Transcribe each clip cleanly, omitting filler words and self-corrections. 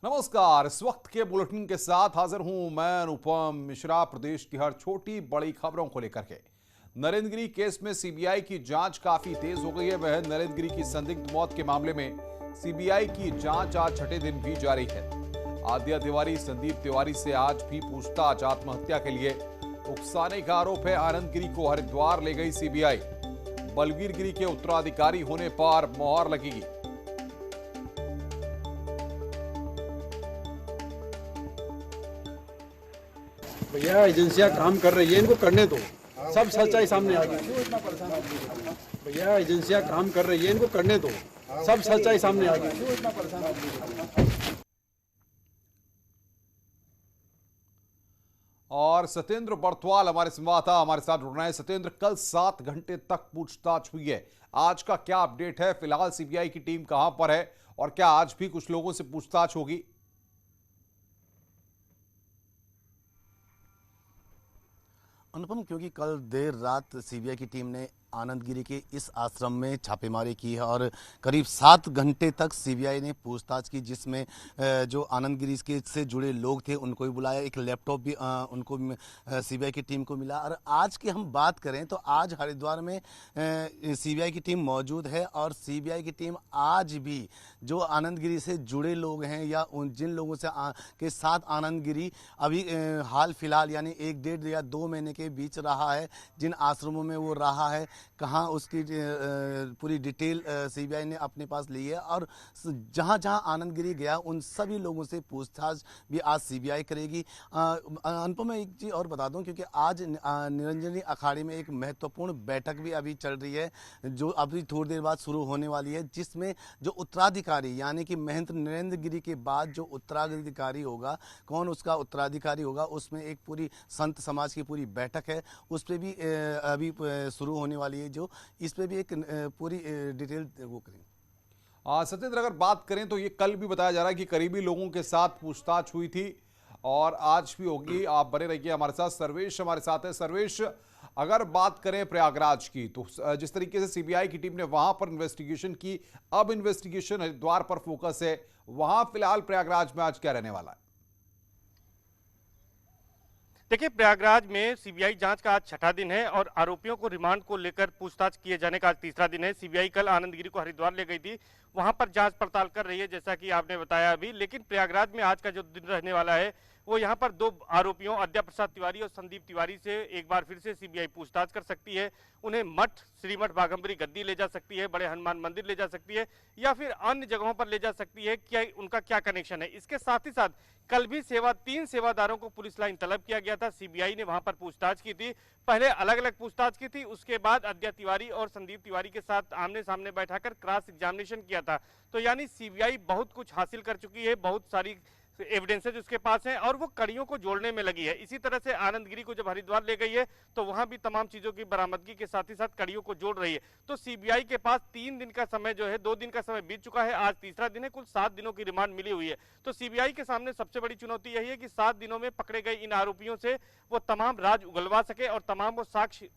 नमस्कार। इस वक्त के बुलेटिन के साथ हाजिर हूं मैं अनुपम मिश्रा। प्रदेश की हर छोटी बड़ी खबरों को लेकर के नरेंद्र गिरी केस में सीबीआई की जांच काफी तेज हो गई है। वह नरेंद्र गिरी की संदिग्ध मौत के मामले में सीबीआई की जांच आज छठे दिन भी जारी है। आद्या तिवारी, संदीप तिवारी से आज भी पूछताछ। आत्महत्या के लिए उकसाने का आरोप है। आनंद गिरी को हरिद्वार ले गई सीबीआई। बलवीर गिरी के उत्तराधिकारी होने पर मोहर लगेगी। भैया एजेंसियां काम कर रही है, इनको करने दो, सब सच्चाई सामने आ गई। भैया एजेंसियां काम कर रही है, इनको करने दो, सब सच्चाई सामने आ गई। और सत्येंद्र बर्तवाल हमारे संवाददाता हमारे साथ जुड़ रहे हैं। सत्येंद्र, कल 7 घंटे तक पूछताछ हुई है, आज का क्या अपडेट है? फिलहाल सीबीआई की टीम कहां पर है और क्या आज भी कुछ लोगों से पूछताछ होगी? अनुपम, क्योंकि कल देर रात सीबीआई की टीम ने आनंद गिरी के इस आश्रम में छापेमारी की है और करीब 7 घंटे तक सीबीआई ने पूछताछ की, जिसमें जो आनंद गिरी के से जुड़े लोग थे उनको भी बुलाया, एक लैपटॉप भी उनको सीबीआई की टीम को मिला। और आज की हम बात करें तो आज हरिद्वार में सीबीआई की टीम मौजूद है और सीबीआई की टीम आज भी जो आनंद गिरी से जुड़े लोग हैं या उन जिन लोगों से के साथ आनंद गिरी अभी हाल फिलहाल यानी 1 डेढ़ या 2 महीने के बीच रहा है, जिन आश्रमों में वो रहा है, कहाँ उसकी पूरी डिटेल सीबीआई ने अपने पास ली है और जहाँ जहाँ आनंद गिरी गया उन सभी लोगों से पूछताछ भी आज सीबीआई करेगी। अनुपम, मैं एक चीज़ और बता दूं, क्योंकि आज निरंजनी अखाड़े में एक महत्वपूर्ण बैठक भी अभी चल रही है जो अभी थोड़ी देर बाद शुरू होने वाली है, जिसमें जो उत्तराधिकारी यानी कि महंत नरेंद्र गिरी के बाद जो उत्तराधिकारी होगा, कौन उसका उत्तराधिकारी होगा, उसमें एक पूरी संत समाज की पूरी बैठक है, उस पर भी अभी शुरू होने वाली है, जो इस पे भी एक पूरी डिटेल वो करेंगे। सत्येंद्र, अगर बात करें तो ये कल भी बताया जा रहा है कि करीबी लोगों के साथ पूछताछ हुई थी और आज भी होगी। आप बने रहिए हमारे साथ। सर्वेश हमारे साथ है। सर्वेश, अगर बात करें प्रयागराज की तो जिस तरीके से सीबीआई की टीम ने वहां पर इन्वेस्टिगेशन की, अब इन्वेस्टिगेशन हरिद्वार पर फोकस है, वहां फिलहाल प्रयागराज में आज क्या रहने वाला है? देखिए, प्रयागराज में सीबीआई जांच का आज छठा दिन है और आरोपियों को रिमांड को लेकर पूछताछ किए जाने का आज तीसरा दिन है। सीबीआई कल आनंद गिरी को हरिद्वार ले गई थी, वहां पर जांच पड़ताल कर रही है, जैसा कि आपने बताया अभी। लेकिन प्रयागराज में आज का जो दिन रहने वाला है वो यहाँ पर 2 आरोपियों आद्या प्रसाद तिवारी और संदीप तिवारी से एक बार फिर से सीबीआई पूछताछ कर सकती है। उन्हें मठ, श्रीमठ बाघम्बरी गद्दी ले जा सकती है, बड़े हनुमान मंदिर ले जा सकती है या फिर अन्य जगहों पर ले जा सकती है। क्या उनका क्या कनेक्शन है? इसके साथ ही साथ कल भी 3 सेवादारों को पुलिस लाइन तलब किया गया था। सीबीआई ने वहां पर पूछताछ की थी, पहले अलग अलग पूछताछ की थी, उसके बाद आद्या तिवारी और संदीप तिवारी के साथ आमने सामने बैठाकर क्रॉस एग्जामिनेशन किया था। तो यानी सीबीआई बहुत कुछ हासिल कर चुकी है, बहुत सारी एविडेंसेज उसके पास हैं और वो कड़ियों को जोड़ने में लगी है। इसी तरह से आनंद गिरी को जब हरिद्वार ले गई है तो वहां भी तमाम चीजों की बरामदगी के साथ ही साथ कड़ियों को जोड़ रही है। तो सीबीआई के पास 3 दिन का समय जो है, 2 दिन का समय बीत चुका है, आज तीसरा दिन है, कुल 7 दिनों की रिमांड मिली हुई है। तो सीबीआई के सामने सबसे बड़ी चुनौती यही है कि 7 दिनों में पकड़े गए इन आरोपियों से वो तमाम राज उगलवा सके और तमाम वो साक्ष्य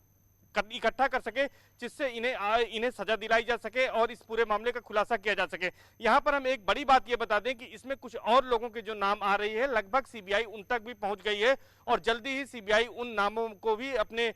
इकट्ठा कर सके, जिससे इन्हें सजा दिलाई जा सके और इस पूरे मामले का खुलासा किया जा सके। यहाँ पर हम एक बड़ी बात ये बता दें कि इसमें कुछ और लोगों के जो नाम आ रही है, लगभग सीबीआई उन तक भी पहुंच गई है और जल्दी ही सीबीआई उन नामों को भी अपने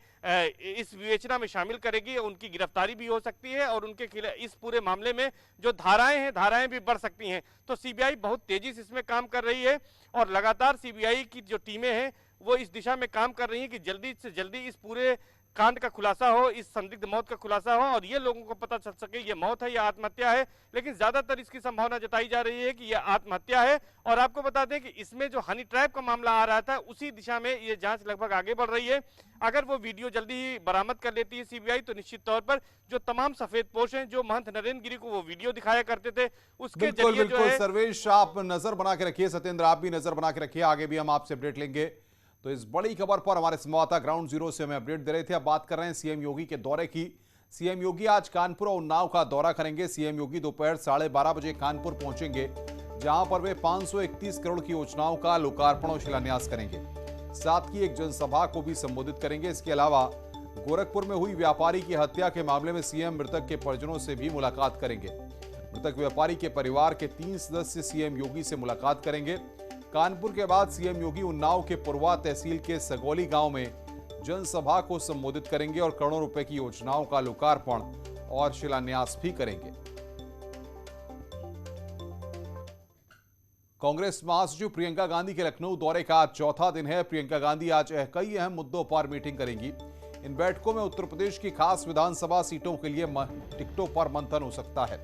इस विवेचना में शामिल करेगी। उनकी गिरफ्तारी भी हो सकती है और उनके खिलाफ इस पूरे मामले में जो धाराएं हैं, धाराएं भी बढ़ सकती हैं। तो सीबीआई बहुत तेजी से इसमें काम कर रही है और लगातार सीबीआई की जो टीमें हैं वो इस दिशा में काम कर रही है कि जल्दी से जल्दी इस पूरे कांड का खुलासा हो, इस संदिग्ध मौत का खुलासा हो और ये लोगों को पता चल सके ये मौत है या आत्महत्या है। लेकिन ज्यादातर इसकी संभावना जताई जा रही है कि यह आत्महत्या है। और आपको बता दें कि इसमें जो हनी ट्रैप का मामला आ रहा था, उसी दिशा में ये जांच लगभग आगे बढ़ रही है। अगर वो वीडियो जल्दी ही बरामद कर लेती है सीबीआई तो निश्चित तौर पर जो तमाम सफेद पोश हैं, जो महंत नरेंद्र गिरी को वो वीडियो दिखाया करते थे, उसके जरिए जो है। सर्वेश, आप नजर बना के रखिए। सत्येंद्र, आप भी नजर बना के रखिए, आगे भी हम आपसे अपडेट लेंगे। तो इस बड़ी खबर पर हमारे संवाददाता ग्राउंड जीरो से हमें अपडेट दे रहे थे। अब बात कर रहे हैं सीएम योगी के दौरे की। सीएम योगी आज कानपुर और उन्नाव का दौरा करेंगे। सीएम योगी दोपहर 12:30 बजे कानपुर पहुंचेंगे, जहां पर वे 531 करोड़ की योजनाओं का लोकार्पण और शिलान्यास करेंगे। साथ ही एक जनसभा को भी संबोधित करेंगे। इसके अलावा गोरखपुर में हुई व्यापारी की हत्या के मामले में सीएम मृतक के परिजनों से भी मुलाकात करेंगे। मृतक व्यापारी के परिवार के 3 सदस्य सीएम योगी से मुलाकात करेंगे। कानपुर के बाद सीएम योगी उन्नाव के पुरवा तहसील के सगौली गांव में जनसभा को संबोधित करेंगे और करोड़ों रुपए की योजनाओं का लोकार्पण और शिलान्यास भी करेंगे। कांग्रेस महासचिव प्रियंका गांधी के लखनऊ दौरे का आज चौथा दिन है। प्रियंका गांधी आज कई अहम मुद्दों पर मीटिंग करेंगी। इन बैठकों में उत्तर प्रदेश की खास विधानसभा सीटों के लिए टिकटों पर मंथन हो सकता है।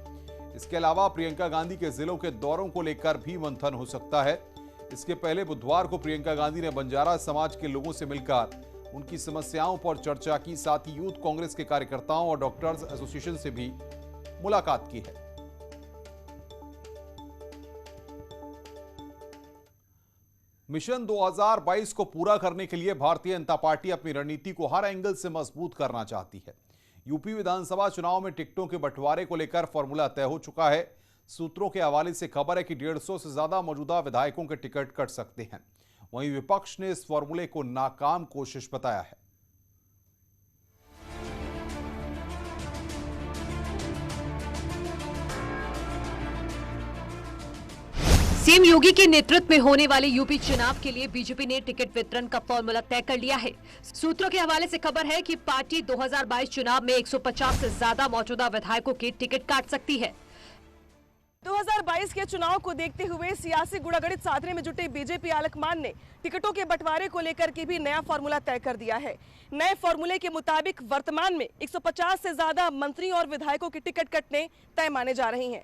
इसके अलावा प्रियंका गांधी के जिलों के दौरों को लेकर भी मंथन हो सकता है। इसके पहले बुधवार को प्रियंका गांधी ने बंजारा समाज के लोगों से मिलकर उनकी समस्याओं पर चर्चा की। साथ ही यूथ कांग्रेस के कार्यकर्ताओं और डॉक्टर्स एसोसिएशन से भी मुलाकात की है। मिशन 2022 को पूरा करने के लिए भारतीय जनता पार्टी अपनी रणनीति को हर एंगल से मजबूत करना चाहती है। यूपी विधानसभा चुनाव में टिकटों के बंटवारे को लेकर फॉर्मूला तय हो चुका है। सूत्रों के हवाले से खबर है कि 150 से ज्यादा मौजूदा विधायकों के टिकट कट सकते हैं। वहीं विपक्ष ने इस फॉर्मूले को नाकाम कोशिश बताया है। सीएम योगी के नेतृत्व में होने वाले यूपी चुनाव के लिए बीजेपी ने टिकट वितरण का फॉर्मूला तय कर लिया है। सूत्रों के हवाले से खबर है कि पार्टी 2022 चुनाव में 150 से ज्यादा मौजूदा विधायकों के टिकट काट सकती है। 2022 के चुनाव को देखते हुए सियासी गुड़ागड़ित साधने में जुटे बीजेपी आलकमान ने टिकटों के बंटवारे को लेकर के भी नया फॉर्मूला तय कर दिया है। नए फॉर्मूले के मुताबिक वर्तमान में 150 से ज्यादा मंत्रियों और विधायकों के टिकट कटने तय माने जा रहे हैं।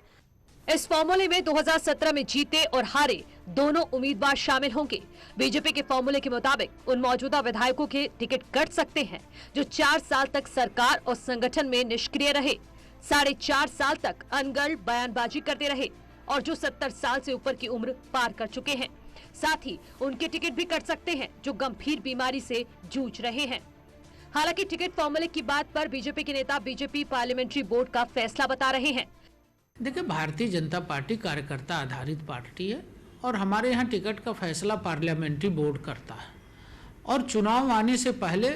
इस फॉर्मूले में 2017 में जीते और हारे दोनों उम्मीदवार शामिल होंगे। बीजेपी के फॉर्मूले के मुताबिक उन मौजूदा विधायकों के टिकट कट सकते हैं जो 4 साल तक सरकार और संगठन में निष्क्रिय रहे, 4.5 साल तक अनगढ़ बयानबाजी करते रहे और जो 70 साल से ऊपर की उम्र पार कर चुके हैं। साथ ही उनके टिकट भी कट सकते हैं जो गंभीर बीमारी से जूझ रहे हैं। हालांकि टिकट फॉर्मूले की बात पर बीजेपी के नेता बीजेपी पार्लियामेंट्री बोर्ड का फैसला बता रहे हैं। देखिए, भारतीय जनता पार्टी कार्यकर्ता आधारित पार्टी है और हमारे यहाँ टिकट का फैसला पार्लियामेंट्री बोर्ड करता है और चुनाव आने से पहले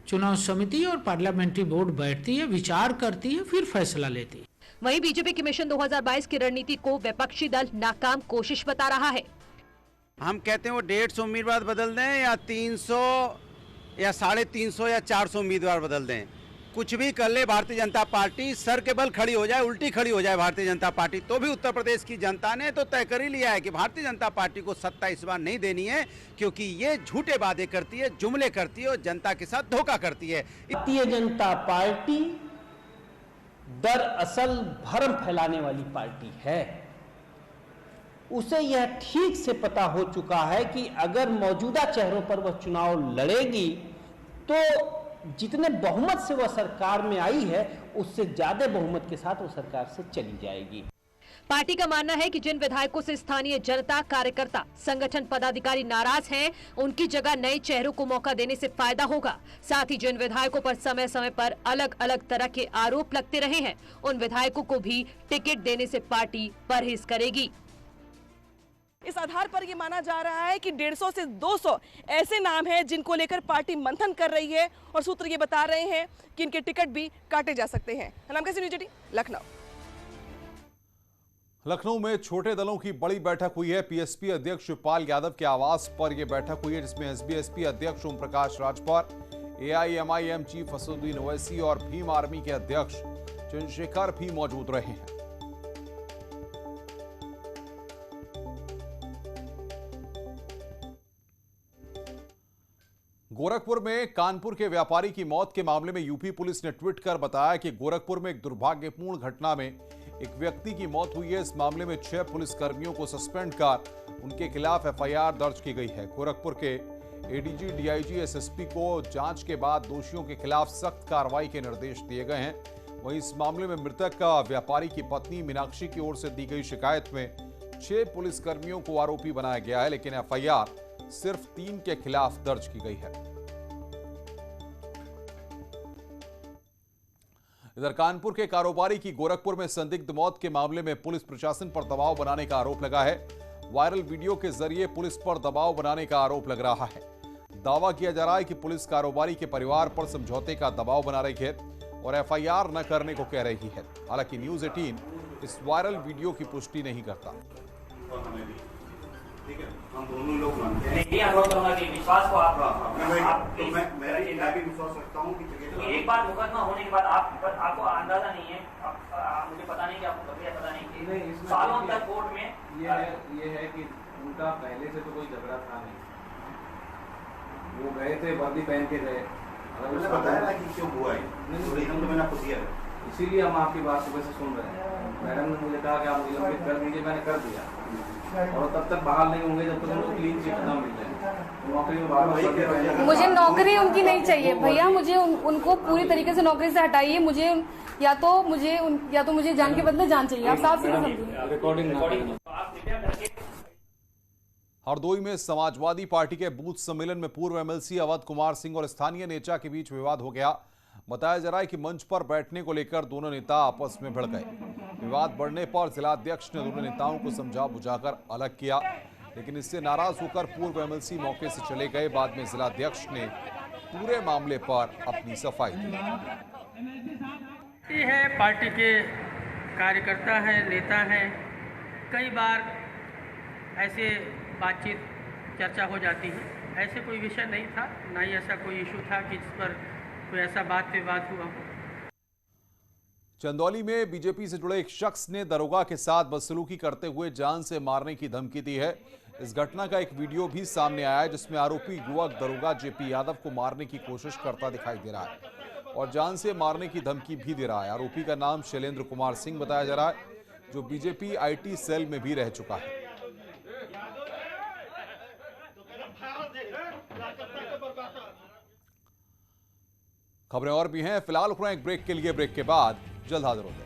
चुनाव समिति और पार्लियामेंट्री बोर्ड बैठती है, विचार करती है, फिर फैसला लेती है। वहीं बीजेपी की मिशन 2022 की रणनीति को विपक्षी दल नाकाम कोशिश बता रहा है। हम कहते हैं वो 150 उम्मीदवार बदल दें या 300 या 350 या 400 उम्मीदवार बदल दें, कुछ भी कर ले भारतीय जनता पार्टी सर के बल खड़ी हो जाए, उल्टी खड़ी हो जाए भारतीय जनता पार्टी, तो भी उत्तर प्रदेश की जनता ने तो तय कर ही लिया है कि भारतीय जनता पार्टी को सत्ता इस बार नहीं देनी है, क्योंकि ये झूठे वादे करती है, जुमले करती है और जनता के साथ धोखा करती है। भारतीय जनता पार्टी दरअसल भ्रम फैलाने वाली पार्टी है। उसे यह ठीक से पता हो चुका है कि अगर मौजूदा चेहरों पर वह चुनाव लड़ेगी तो जितने बहुमत से वह सरकार में आई है उससे ज्यादा बहुमत के साथ वह सरकार से चली जाएगी। पार्टी का मानना है कि जिन विधायकों से स्थानीय जनता, कार्यकर्ता, संगठन पदाधिकारी नाराज हैं, उनकी जगह नए चेहरों को मौका देने से फायदा होगा। साथ ही जिन विधायकों पर समय समय पर अलग अलग तरह के आरोप लगते रहे हैं, उन विधायकों को भी टिकट देने से पार्टी परहेज करेगी। इस आधार पर यह माना जा रहा है कि 150 से 200 ऐसे नाम हैं जिनको लेकर पार्टी मंथन कर रही है और सूत्र ये बता रहे हैं कि इनके टिकट भी काटे जा सकते हैं। नाम कैसे न्यूज 18 लखनऊ। लखनऊ में छोटे दलों की बड़ी बैठक हुई है। पीएसपी अध्यक्ष शिवपाल यादव के आवास पर यह बैठक हुई है, जिसमें एसबीएसपी अध्यक्ष ओम प्रकाश राजभर, एआईएमआईएम चीफ असदुद्दीन ओवैसी और भीम आर्मी के अध्यक्ष चंद्रशेखर भी मौजूद रहे हैं। गोरखपुर में कानपुर के व्यापारी की मौत के मामले में यूपी पुलिस ने ट्वीट कर बताया कि गोरखपुर में एक दुर्भाग्यपूर्ण घटना में एक व्यक्ति की मौत हुई है। इस मामले में 6 पुलिसकर्मियों को सस्पेंड कर उनके खिलाफ एफआईआर दर्ज की गई है। गोरखपुर के एडीजी, डीआईजी, एसएसपी को जांच के बाद दोषियों के खिलाफ सख्त कार्रवाई के निर्देश दिए गए हैं। वहीं इस मामले में मृतक का व्यापारी की पत्नी मीनाक्षी की ओर से दी गई शिकायत में 6 पुलिसकर्मियों को आरोपी बनाया गया है, लेकिन एफआईआर सिर्फ 3 के खिलाफ दर्ज की गई है। इधर कानपुर के कारोबारी की गोरखपुर में संदिग्ध मौत के मामले में पुलिस प्रशासन पर दबाव बनाने का आरोप लगा है। वायरल वीडियो के जरिए पुलिस पर दबाव बनाने का आरोप लग रहा है। दावा किया जा रहा है कि पुलिस कारोबारी के परिवार पर समझौते का दबाव बना रही है। और एफआईआर न करने को कह रही है। हालांकि न्यूज 18 इस वायरल वीडियो की पुष्टि नहीं करता। ठीक है, हम दोनों लोग मानते हैं। ये अनुरोध करूंगा कि विश्वास को आप मैं भी विश्वास रखता हूँ कि एक बार मुकदमा होने के बाद आपको अंदाजा नहीं है, मुझे पता नहीं कि आपको पता नहीं, सालों तक कोर्ट में ये है कि उनका पहले से तो कोई झगड़ा था नहीं, वो गए थे वर्दी पहन के गए, मुझे बताया ना कि क्यों हुआ है, रीजन तो मैंने आपको दिया है, इसीलिए हम आपकी बात सुबह से सुन रहे हैं। मैडम ने मुझे कहा कि आप निलंबित कर दीजिए, मैंने कर दिया, और तब तक बाहर नहीं होंगे जब तक उनको क्लीन चिट ना मिल जाए। नौकरी में बार मुझे नौकरी उनकी नहीं चाहिए भैया, मुझे उनको पूरी तरीके से नौकरी से हटाइए। मुझे या तो मुझे जान के बदले जान चाहिए। आप साफ सीधे समझिए। रिकॉर्डिंग हरदोई में समाजवादी पार्टी के बूथ सम्मेलन में पूर्व एमएलसी अवध कुमार सिंह और स्थानीय नेता के बीच विवाद हो गया। बताया जा रहा है कि मंच पर बैठने को लेकर दोनों नेता आपस में भिड़ गए। विवाद बढ़ने पर जिलाध्यक्ष ने दोनों नेताओं को समझा बुझाकर अलग किया, लेकिन इससे नाराज होकर पूर्व एमएलसी मौके से चले गए। बाद में जिलाध्यक्ष ने पूरे मामले पर अपनी सफाई दी। है पार्टी के कार्यकर्ता हैं, नेता हैं, कई बार ऐसे बातचीत चर्चा हो जाती है। ऐसे कोई विषय नहीं था, ना ही ऐसा कोई इशू था कि जिस पर कोई ऐसा बात विवाद हुआ हो। चंदौली में बीजेपी से जुड़े एक शख्स ने दरोगा के साथ बदसलूकी करते हुए जान से मारने की धमकी दी है। इस घटना का एक वीडियो भी सामने आया है, जिसमें आरोपी युवक दरोगा जेपी यादव को मारने की कोशिश करता दिखाई दे रहा है और जान से मारने की धमकी भी दे रहा है। आरोपी का नाम शैलेंद्र कुमार सिंह बताया जा रहा है, जो बीजेपी आईटी सेल में भी रह चुका है। खबरें और भी हैं, फिलहाल रुक रहे हैं एक ब्रेक के लिए। ब्रेक के बाद जल्द हाजिर होते हैं।